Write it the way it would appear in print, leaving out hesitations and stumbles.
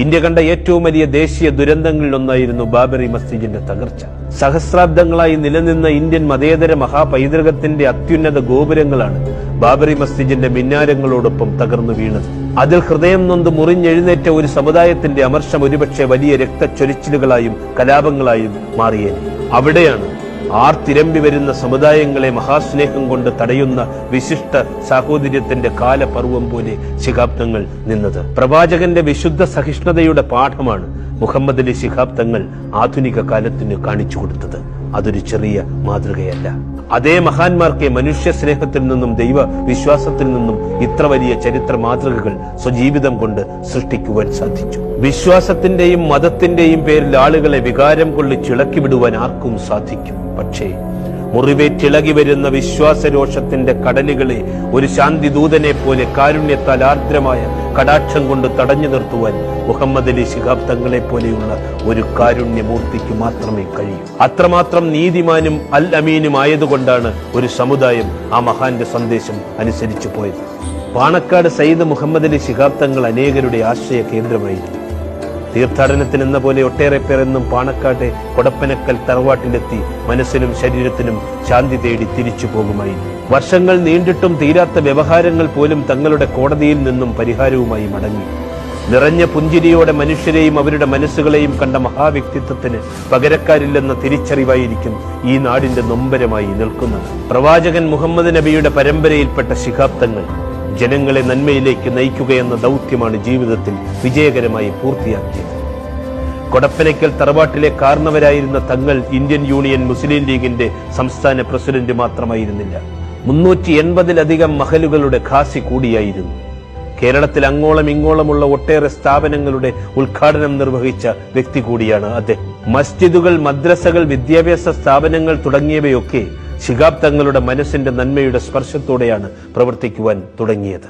India കണ്ട ഏറ്റവും വലിയ ദേശീയ ദുരന്തങ്ങളിലൊന്നായിരുന്നു ബാബറി മസ്ജിദിന്റെ തകർച്ച. സഹസ്രാബ്ദങ്ങളായി നിലനിന്ന ഇന്ത്യൻ മതേതര മഹാപൈതൃകത്തിന്റെ അത്യുന്നത ഗോപുരങ്ങളാണ് ബാബറി മസ്ജിദിന്റെ മിന്നാരങ്ങളോടൊപ്പം തകർന്നു വീണത്. അതിൽ ഹൃദയം നൊന്ത് മുറിഞ്ഞെഴുന്നേറ്റ ഒരു സമുദായത്തിന്റെ അമർഷം ഒരുപക്ഷെ വലിയ രക്തച്ചൊരിച്ചിലുകളായും കലാപങ്ങളായും മാറിയേനെ. അവിടെയാണ് ആർത്തിരമ്പി വരുന്ന സമുദായങ്ങളെ മഹാസ്നേഹം കൊണ്ട് തടയുന്ന വിശിഷ്ട സാഹോദര്യത്തിന്റെ കാലപർവം പോലെ ശിഹാബ് തങ്ങൾ നിന്നത്. പ്രവാചകന്റെ വിശുദ്ധ സഹിഷ്ണുതയുടെ പാഠമാണ് മുഹമ്മദ് അലി ശിഹാബ് തങ്ങൾ ആധുനിക കാലത്തിന് കാണിച്ചു കൊടുത്തത്. അതൊരു ചെറിയ മാതൃകയല്ല. അതേ മഹാന്മാർക്ക് മനുഷ്യ സ്നേഹത്തിൽ നിന്നും ദൈവ വിശ്വാസത്തിൽ നിന്നും ഇത്ര വലിയ ചരിത്ര മാതൃകകൾ സ്വജീവിതം കൊണ്ട് സൃഷ്ടിക്കുവാൻ സാധിച്ചു. വിശ്വാസത്തിന്റെയും മതത്തിന്റെയും പേരിൽ ആളുകളെ വികാരം കൊള്ളി ചിളക്കി വിടുവാൻ ആർക്കും സാധിക്കും. പക്ഷേ മുറിവേറ്റിളകി വരുന്ന വിശ്വാസരോഷത്തിന്റെ കടലുകളെ ഒരു ശാന്തി ദൂതനെ പോലെ കാരുണ്യത്താൽ ആർദ്രമായ കടാക്ഷം കൊണ്ട് തടഞ്ഞു നിർത്തുവാൻ മുഹമ്മദ് അലി ശിഹാബ് തങ്ങളെ പോലെയുള്ള ഒരു കാരുണ്യമൂർത്തിക്ക് മാത്രമേ കഴിയൂ. അത്രമാത്രം നീതിമാനും അൽ അമീനും ആയതുകൊണ്ടാണ് ഒരു സമുദായം ആ മഹാന്റെ സന്ദേശം അനുസരിച്ചു പോയത്. പാണക്കാട് സയ്യിദ് മുഹമ്മദ് അലി ശിഹാബ് തങ്ങൾ അനേകരുടെ ആശ്രയ കേന്ദ്രമായിരുന്നു. തീർത്ഥാടനത്തിനെന്ന പോലെ ഒട്ടേറെ പേർ എന്നും പാണക്കാട്ടെ കൊടപ്പനക്കൽ തറവാട്ടിലെത്തി മനസ്സിനും ശരീരത്തിനും ശാന്തി തേടി തിരിച്ചു പോകുമായിരുന്നു. വർഷങ്ങൾ നീണ്ടിട്ടും തീരാത്ത വ്യവഹാരങ്ങൾ പോലും തങ്ങളുടെ കോടതിയിൽ നിന്നും പരിഹാരവുമായി മടങ്ങി. നിറഞ്ഞ പുഞ്ചിരിയോടെ മനുഷ്യരെയും അവരുടെ മനസ്സുകളെയും കണ്ട മഹാവ്യക്തിത്വത്തിന് പകരക്കാരില്ലെന്ന തിരിച്ചറിവായിരിക്കും ഈ നാടിന്റെ നൊമ്പരമായി നിൽക്കുന്നത്. പ്രവാചകൻ മുഹമ്മദ് നബിയുടെ പരമ്പരയിൽപ്പെട്ട ശിഹാബ് തങ്ങൾ ജനങ്ങളെ നന്മയിലേക്ക് നയിക്കുകയെന്ന ദൗത്യമാണ് ജീവിതത്തിൽ വിജയകരമായി പൂർത്തിയാക്കിയത്. കൊടപ്പനയ്ക്കൽ തറവാട്ടിലെ കാരണവരായിരുന്ന തങ്ങൾ ഇന്ത്യൻ യൂണിയൻ മുസ്ലിം ലീഗിന്റെ സംസ്ഥാന പ്രസിഡന്റ് മാത്രമായിരുന്നില്ല, 380-ലധികം മഹലുകളുടെ ഖാസി കൂടിയായിരുന്നു. കേരളത്തിൽ അങ്ങോളം ഇങ്ങോളമുള്ള ഒട്ടേറെ സ്ഥാപനങ്ങളുടെ ഉദ്ഘാടനം നിർവഹിച്ച വ്യക്തി കൂടിയാണ് അദ്ദേഹം. മസ്ജിദുകൾ, മദ്രസകൾ, വിദ്യാഭ്യാസ സ്ഥാപനങ്ങൾ തുടങ്ങിയവയൊക്കെ ശിഹാബ് തങ്ങളുടെ മനസ്സിന്റെ നന്മയുടെ സ്പർശത്തോടെയാണ് പ്രവർത്തിക്കുവാൻ തുടങ്ങിയത്.